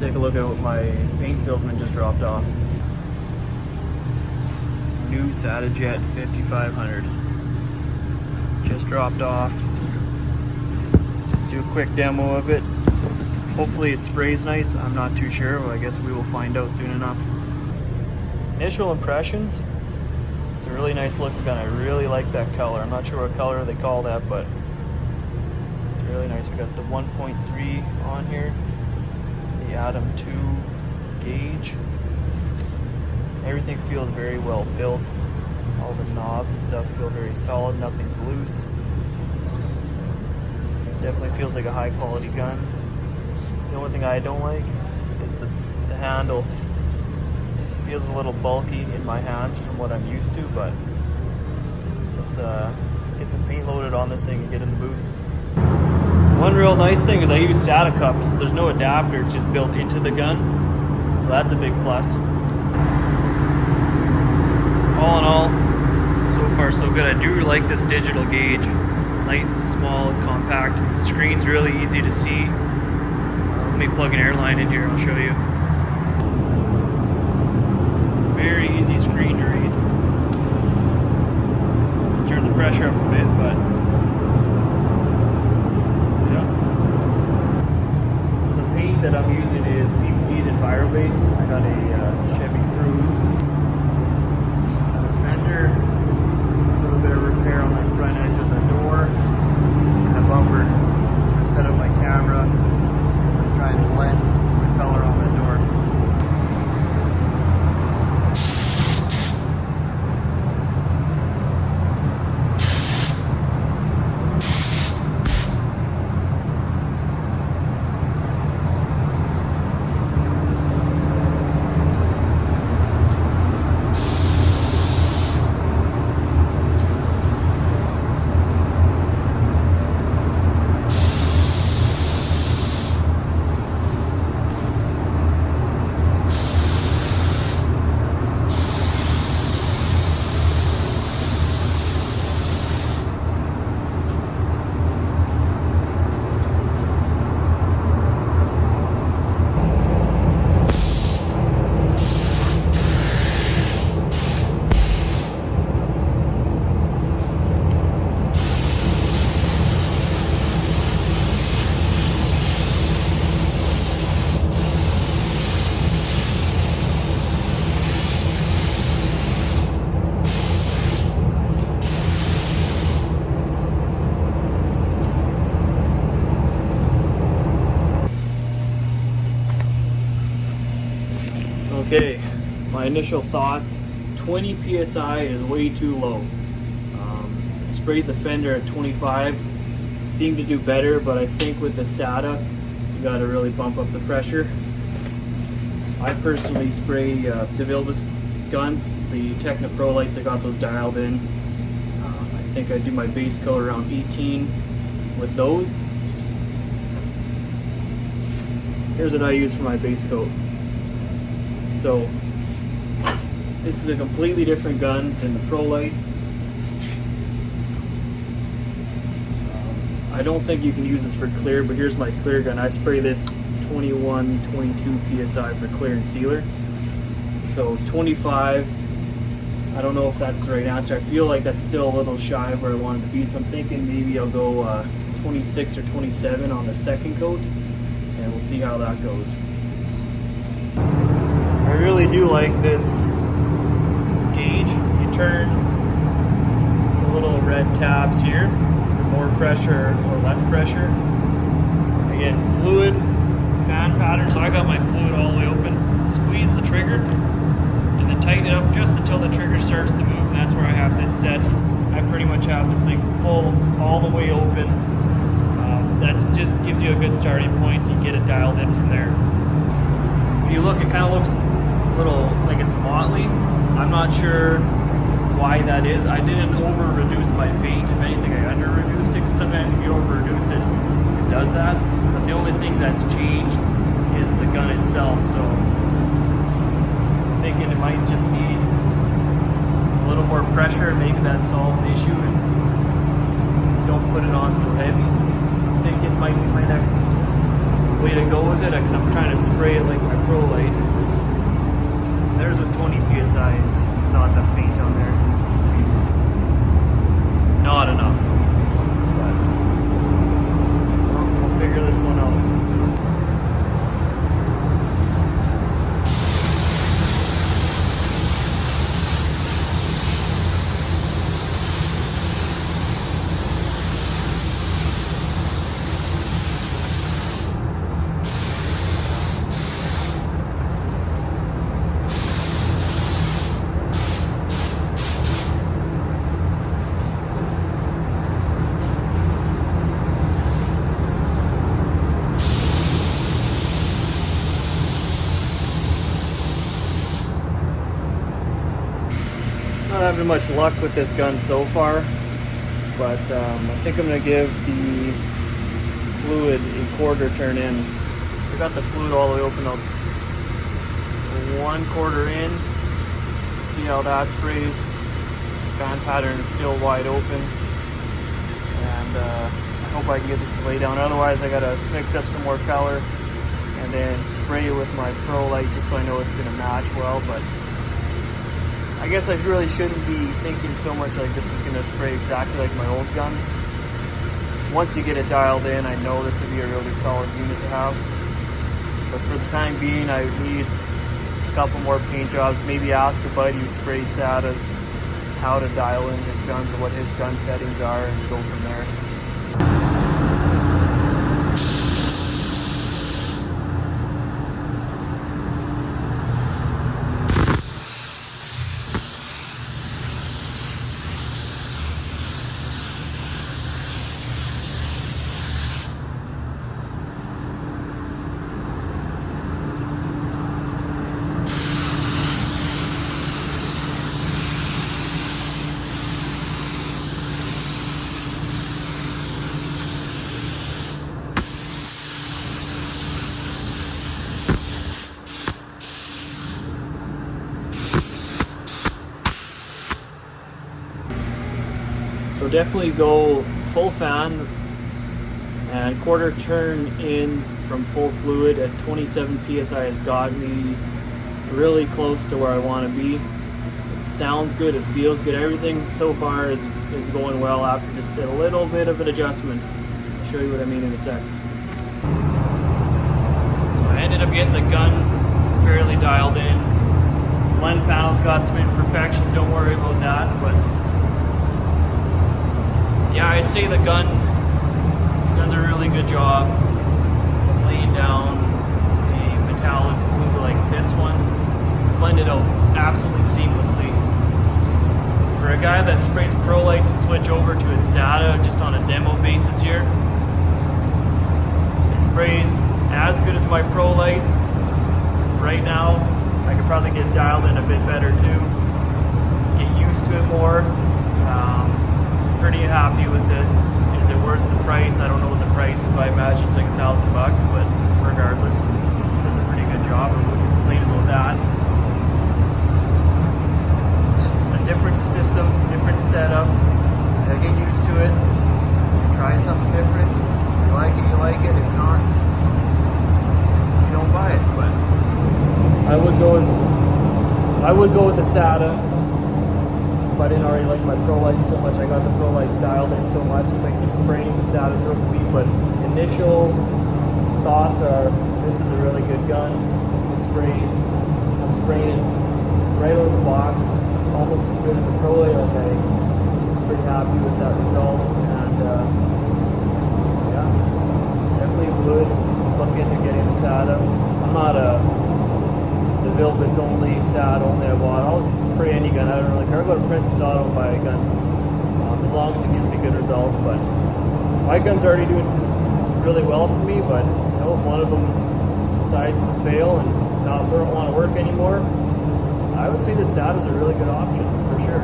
Take a look at what my paint salesman just dropped off. New SATAjet 5500. Just dropped off. Do a quick demo of it. Hopefully it sprays nice. I'm not too sure, but I guess we will find out soon enough. Initial impressions. It's a really nice looking gun. I really like that color. I'm not sure what color they call that, but it's really nice. We got the 1.3 on here. The Atom 2 gauge. Everything feels very well built. All the knobs and stuff feel very solid. Nothing's loose. Definitely feels like a high quality gun. The only thing I don't like is the handle. It feels a little bulky in my hands from what I'm used to, but let's get some paint loaded on this thing and get in the booth. One real nice thing is I use SATA cups. There's no adapter, it's just built into the gun. So that's a big plus. All in all, so far so good. I do like this digital gauge. It's nice and small and compact. The screen's really easy to see. Let me plug an airline in here, I'll show you. Very easy screen to read. Turn the pressure up a bit, but that I'm using is PPG's EnviroBase. I got a Chevy Cruze. Got a fender, a little bit of repair on the front edge of the door, and a bumper. So I'm going to set up my camera. Let's try and blend the color on the door. Okay, my initial thoughts, 20 PSI is way too low. Sprayed the fender at 25, seemed to do better, but I think with the SATA, you gotta really bump up the pressure. I personally spray DeVilbiss guns, the Techno Pro lights, I got those dialed in. I think I do my base coat around 18 with those. Here's what I use for my base coat. So this is a completely different gun than the Pro Light. I don't think you can use this for clear, but here's my clear gun. I spray this 21, 22 PSI for clear and sealer. So 25, I don't know if that's the right answer. I feel like that's still a little shy of where I wanted to be, so I'm thinking maybe I'll go 26 or 27 on the second coat, and we'll see how that goes. I really do like this gauge. You turn the little red tabs here for more pressure or less pressure. Again, fluid, fan pattern, so I got my fluid all the way open. Squeeze the trigger and then tighten it up just until the trigger starts to move, and that's where I have this set. I pretty much have this thing full, all the way open. That just gives you a good starting point. You get it dialed in from there. If you look, it kind of looks a little like it's motley. I'm not sure why that is. I didn't over reduce my paint. If anything, I under reduced it, because sometimes if you over reduce it, it does that. But the only thing that's changed is the gun itself. So I'm thinking it might just need a little more pressure. Maybe that solves the issue and don't put it on so heavy. I think it might be my next way to go with it because I'm trying to spray it like my Pro Light. There's a 20 psi. It's just not enough paint on there. Not enough. But we'll figure this one out. Not having much luck with this gun so far, but I think I'm going to give the fluid a quarter turn in. I got the fluid all the way open. I'll 1/4 in, see how that sprays. Fan pattern is still wide open, and I hope I can get this to lay down. Otherwise I got to mix up some more color and then spray it with my Pro Light just so I know it's going to match well. But I guess I really shouldn't be thinking so much like this is going to spray exactly like my old gun. Once you get it dialed in, I know this would be a really solid unit to have. But for the time being, I would need a couple more paint jobs. Maybe ask a buddy who sprays SATAs how to dial in his guns or what his gun settings are and go from there. So definitely go full fan and quarter turn in from full fluid at 27 psi has got me really close to where I want to be. It sounds good, it feels good, everything so far is going well after just a little bit of an adjustment. I'll show you what I mean in a sec. So I ended up getting the gun fairly dialed in. Blend panel's got some imperfections, don't worry about that, but yeah, I'd say the gun does a really good job of laying down a metallic blue like this one. Blended out absolutely seamlessly. For a guy that sprays Pro Light to switch over to a SATA just on a demo basis here, it sprays as good as my Pro Light. Right now, I could probably get dialed in a bit better too. Get used to it more. Pretty happy with it. Is it worth the price? I don't know what the price is, but I imagine it's like $1,000 bucks, but regardless, it does a pretty good job. I wouldn't complain about that. It's just a different system, different setup. I get used to it. Try something different. If you like it, you like it. If not, you don't buy it. But I would go with the SATA. If I didn't already like my Pro Lights so much, I got the Pro Lights dialed in so much. If I keep spraying the SATA throughout the week, but initial thoughts are this is a really good gun. It sprays. I'm spraying it right out of the box, almost as good as a Pro Light. Like I'm pretty happy with that result, and yeah, definitely would look into getting a SATA. I'm not a Vilbus only, SAT only I bought. I'll spray any gun, I don't really care. I'll go to Princess Auto and buy a gun, as long as it gives me good results. But my gun's already doing really well for me, but you know, if one of them decides to fail and don't want to work anymore, I would say the SAT is a really good option, for sure.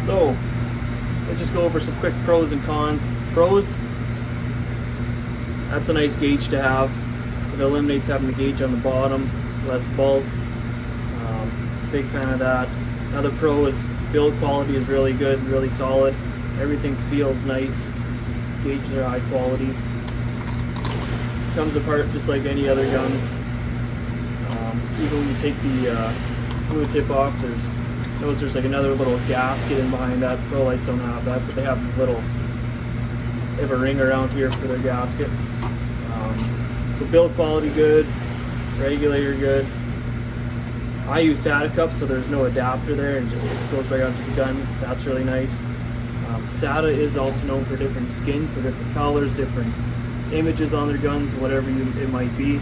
So, let's just go over some quick pros and cons. Pros, that's a nice gauge to have. It eliminates having the gauge on the bottom, less bulk. Big fan of that. Another pro is build quality is really good, really solid. Everything feels nice. Gauges are high quality. comes apart just like any other gun. Even when you take the fluid tip off, there's like another little gasket in behind that. Pro lights don't have that, but they have a ring around here for their gasket. So build quality good, regulator good. I use SATA cups, so there's no adapter there, and just goes right onto the gun. That's really nice. SATA is also known for different skins, so different colors, different images on their guns, whatever it might be.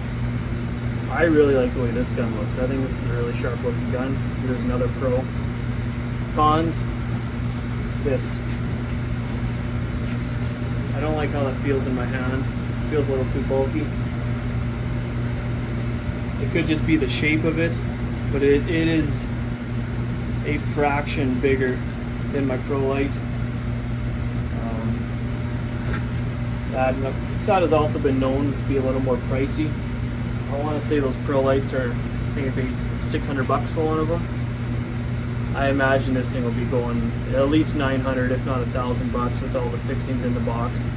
I really like the way this gun looks. I think this is a really sharp looking gun. So there's another pro. Cons, this. I don't like how that feels in my hand. It feels a little too bulky. It could just be the shape of it, but it is a fraction bigger than my Pro Light. SATA's also been known to be a little more pricey. I want to say those Pro Lights are, I think it'd be $600 for one of them. I imagine this thing will be going at least $900, if not $1,000 with all the fixings in the box.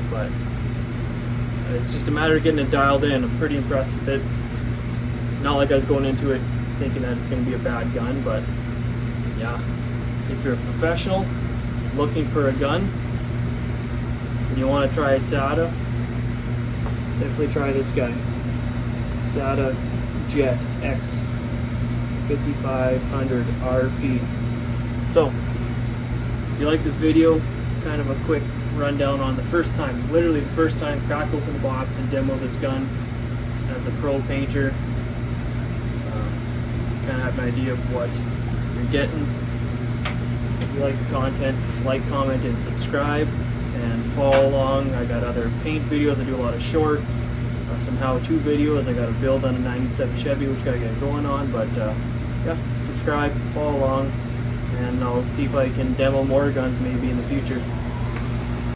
But it's just a matter of getting it dialed in. I'm pretty impressed with it. Not like I was going into it thinking that it's going to be a bad gun, but yeah. If you're a professional looking for a gun and you want to try a SATA, definitely try this guy. SATAjet X 5500 RP. So, if you like this video, kind of a quick rundown on the first time, literally the first time, crack open the box and demo this gun as a pro painter. Kind of have an idea of what you're getting. If you like the content, like, comment, and subscribe, and follow along. I got other paint videos. I do a lot of shorts, some how-to videos. I got a build on a 97 Chevy, which I got going on. But yeah, subscribe, follow along, and I'll see if I can demo more guns maybe in the future.